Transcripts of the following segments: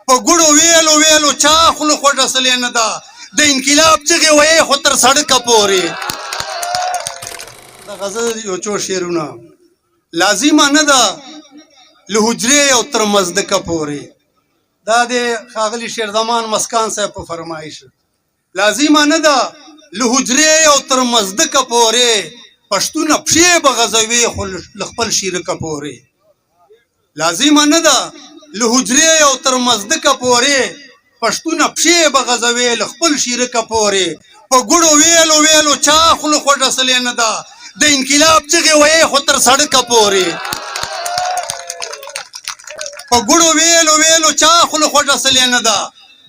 په ګوړو ویلو ویلو چا خوله خوږ اصلې نه ده د انقلاب چغې ویې خو تر سړکه پورې د غزل یو څو شعرونه لازمه نه ده له حجرې او تر مزدکه پورې دا د ښاغلي شیرزمان مسکان صاحب په فرمایش لازمه نه ده له حجرې او تر مزدکه پورې پښتونه پښې به غځوي خو له خپل شیرکه پورې لازمه نه ده له حجرې او تر مزدکه پورې پښتونه پښې به غځوي له خپل شیرکه پورې په ګوړو ویلو ویلو چا خوله خوږ اصلې نه ده د انقلاب چغې ویې خو تر سړکه پورې په ګوړو ویلو ویلو چا خوله خوږ اصلې نه ده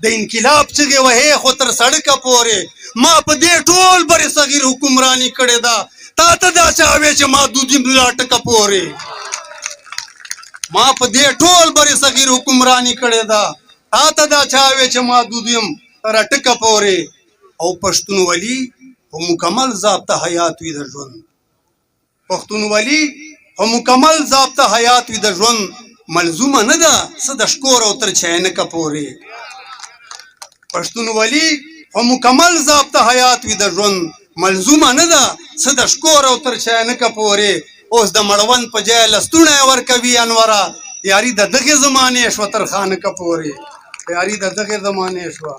د انقلاب چغې ویې خو تر سړکه پورې ما په دې ټول بر صغیر حکمراني کړې ده تا ته دا چا وې چې محدود یم لا ټکه پورې ما په دې ټول بر صغیر حکمراني کړې ده تا ته دا چا وې چې محدود یم تر ټکه پورې او پښتونولي په مکمل ضابطه حیات وي د ژوند پښتونولي په مکمل ضابطه حیات وي د ژوند ملزومه نه ده څه د شکور او تر چاینکه پورې پښتونولي په مکمل ضابطه حیات وي د ژوند ملزومه نه ده څه د شکور او تر چاینکه پورې اوس د مړوند په ځای لستوڼی ورکوي انوره یاري د دغې زمانې شوه تر خانکه پورې یاري د دغې زمانې شوه